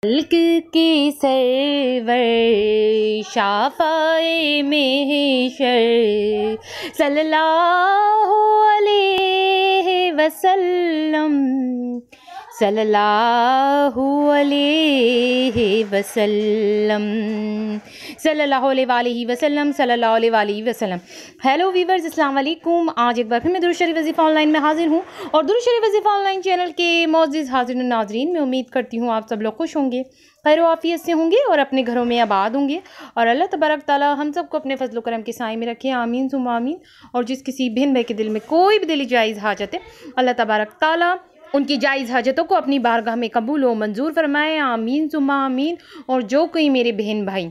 खल्क के सरवर शाफ़ाए महशर सल्लल्लाहु अलैहि वसल्लम सल्लल्लाहु अलैहि वसल्लम सल्लल्लाहु अलैहि वसल्लम सल्लल्लाहु अलैहि वसल्लम। हेलो वीवर्स, अस्सलाम वालेकुम। आज एक बार फिर मैं दुरूद शरीफ वज़ीफ़ा ऑनलाइन में हाजिर हूँ और दुरूद शरीफ वज़ीफ़ा ऑनलाइन चैनल के मोअज़्ज़िज़ हाज़िरीन नाज़रीन, मैं उम्मीद करती हूँ आप सब लोग खुश होंगे, खैर आफियत से होंगे और अपने घरों में आबाद होंगे और अल्लाह तबारक ताला हम सबको अपने फजल करम के साए में रखे, आमीन सुम्मा आमीन। और जिस किसी बहन भाई के दिल में कोई भी दिली जायज़ हाजत है, अल्लाह तबारक ताला उनकी जायज़ हाजतों को अपनी बारगाह में कबूल व मंजूर फरमाए, आमीन सुम्मा आमीन। और जो कोई मेरे बहन भाई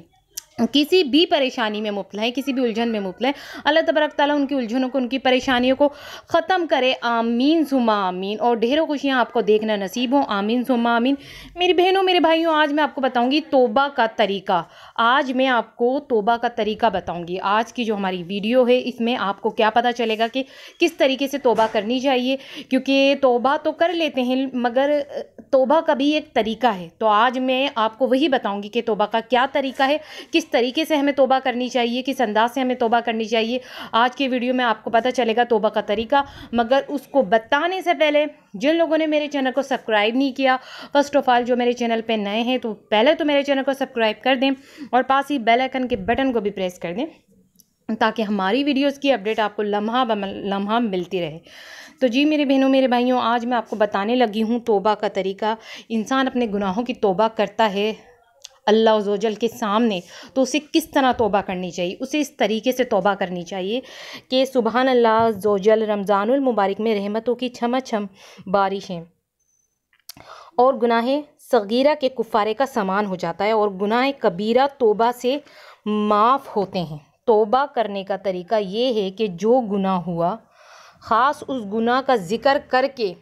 किसी भी परेशानी में मुब्तला है, किसी भी उलझन में मुब्तला है, अल्लाह तबारक ताला उनकी उलझनों को, उनकी परेशानियों को ख़त्म करे, आमीन सुम्मा आमीन। और ढेरों खुशियाँ आपको देखना नसीब हो, आमीन सुम्मा आमीन। मेरी बहनों मेरे भाइयों, आज मैं आपको बताऊंगी तौबा का तरीका। आज मैं आपको तौबा का तरीका बताऊंगी। आज की जो हमारी वीडियो है इसमें आपको क्या पता चलेगा कि किस तरीके से तौबा करनी चाहिए, क्योंकि तौबा तो कर लेते हैं मगर तौबा का भी एक तरीका है। तो आज मैं आपको वही बताऊंगी कि तौबा का क्या तरीका है, किस तरीके से हमें तौबा करनी चाहिए, किस अंदाज से हमें तौबा करनी चाहिए। आज की वीडियो में आपको पता चलेगा तौबा का तरीका। मगर उसको बताने से पहले जिन लोगों ने मेरे चैनल को सब्सक्राइब नहीं किया, फर्स्ट ऑफ ऑल जो मेरे चैनल पे नए हैं तो पहले तो मेरे चैनल को सब्सक्राइब कर दें और पास ही बेल आइकन के बटन को भी प्रेस कर दें ताकि हमारी वीडियोस की अपडेट आपको लम्हा ब लम्हा मिलती रहे। तो जी मेरे बहनों मेरे भाइयों, आज मैं आपको बताने लगी हूँ तौबा का तरीका। इंसान अपने गुनाहों की तौबा करता है अल्लाह ज़ोजल के सामने, तो उसे किस तरह तौबा करनी चाहिए, उसे इस तरीके से तौबा करनी चाहिए कि सुबहान अल्लाह ज़ोजल रमज़ानुल मुबारक में रहमतों की छम बारिशें और गुनाह सगीरा के कुफ़ारे का समान हो जाता है और गुनाह कबीरा तौबा से माफ़ होते हैं। तौबा करने का तरीका ये है कि जो गुनाह हुआ ख़ास उस गुनाह का ज़िक्र करके,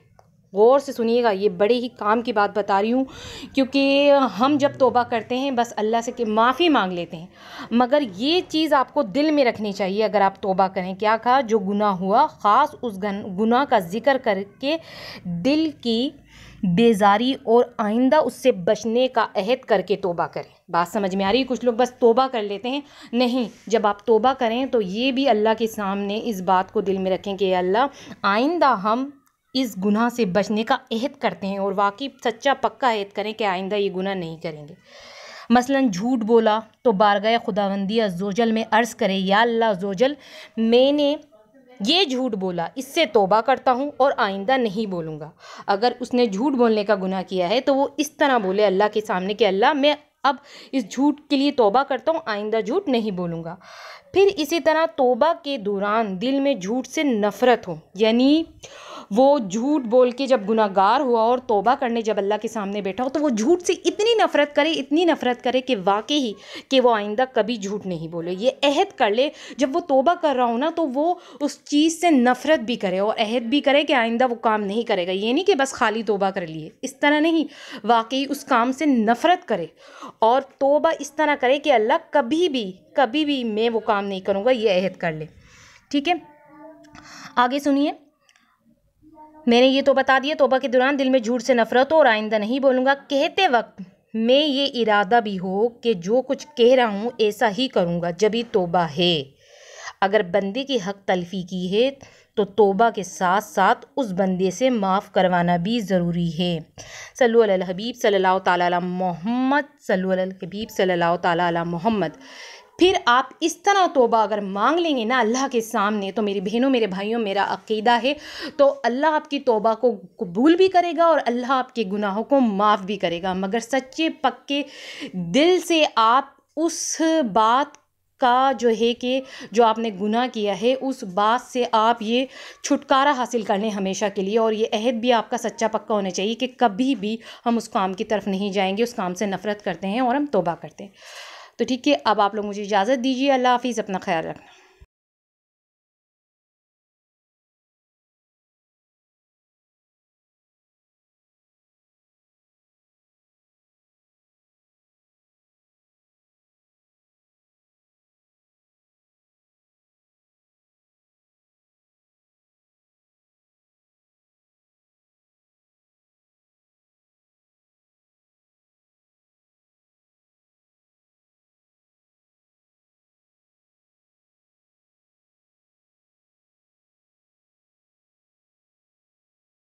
गौर से सुनिएगा, ये बड़े ही काम की बात बता रही हूँ, क्योंकि हम जब तौबा करते हैं बस अल्लाह से कि माफ़ी मांग लेते हैं, मगर ये चीज़ आपको दिल में रखनी चाहिए अगर आप तौबा करें। क्या कहा? जो गुनाह हुआ ख़ास उस गुनाह का ज़िक्र करके दिल की बेजारी और आइंदा उससे बचने का अहद करके तौबा करें। बात समझ में आ रही है? कुछ लोग बस तौबा कर लेते हैं, नहीं, जब आप तौबा करें तो ये भी अल्लाह के सामने इस बात को दिल में रखें कि अल्लाह आइंदा हम इस गुनाह से बचने का अहद करते हैं और वाकई सच्चा पक्का अहद करें कि आइंदा ये गुनाह नहीं करेंगे। मसलन झूठ बोला तो बारगाह खुदावंदी अज़्ज़ोजल में अर्ज़ करें, या अल्लाह ज़ोजल मैंने ये झूठ बोला, इससे तौबा करता हूँ और आइंदा नहीं बोलूँगा। अगर उसने झूठ बोलने का गुनाह किया है तो वो इस तरह बोले अल्लाह के सामने कि अल्लाह मैं अब इस झूठ के लिए तौबा करता हूँ, आइंदा झूठ नहीं बोलूँगा। फिर इसी तरह तौबा के दौरान दिल में झूठ से नफ़रत हो, यानी वो झूठ बोल के जब गुनाहगार हुआ और तौबा करने जब अल्लाह के सामने बैठा हो तो वो झूठ से इतनी नफ़रत करे कि वाकई ही कि वो आइंदा कभी झूठ नहीं बोले। ये अहद कर ले, जब वो तौबा कर रहा हो ना तो वो उस चीज़ से नफ़रत भी करे और अहद भी करे कि आइंदा वो काम नहीं करेगा। ये नहीं कि बस खाली तौबा कर लिए, इस तरह नहीं, वाकई उस काम से नफ़रत करे और तौबा इस तरह करे कि अल्लाह कभी भी मैं वो काम नहीं करूँगा, ये अहद कर ले। ठीक है, आगे सुनिए। मैंने ये तो बता दिया तौबा के दौरान दिल में झूठ से नफ़रत हो और आइंदा नहीं बोलूँगा। कहते वक्त मैं ये इरादा भी हो कि जो कुछ कह रहा हूँ ऐसा ही करूँगा, जब ही तौबा है। अगर बंदे की हक तलफ़ी की है तो तौबा के साथ साथ उस बंदे से माफ़ करवाना भी ज़रूरी है। सल्लु अलल हबीब सल्लल्लाहु ताला अला मोहम्मद, सल्लु अलल हबीब सल्लल्लाहु ताला अला मोहम्मद। फिर आप इस तरह तौबा अगर मांग लेंगे ना अल्लाह के सामने, तो मेरी बहनों मेरे भाइयों, मेरा अक़ीदा है तो अल्लाह आपकी तौबा को कबूल भी करेगा और अल्लाह आपके गुनाहों को माफ़ भी करेगा। मगर सच्चे पक्के दिल से आप उस बात का जो है कि जो आपने गुनाह किया है उस बात से आप ये छुटकारा हासिल कर लें हमेशा के लिए, और ये अहद भी आपका सच्चा पक्का होना चाहिए कि कभी भी हम उस काम की तरफ नहीं जाएंगे, उस काम से नफ़रत करते हैं और हम तौबा करते हैं। तो ठीक है, अब आप लोग मुझे इजाज़त दीजिए। अल्लाह हाफ़िज़, अपना ख्याल रखना।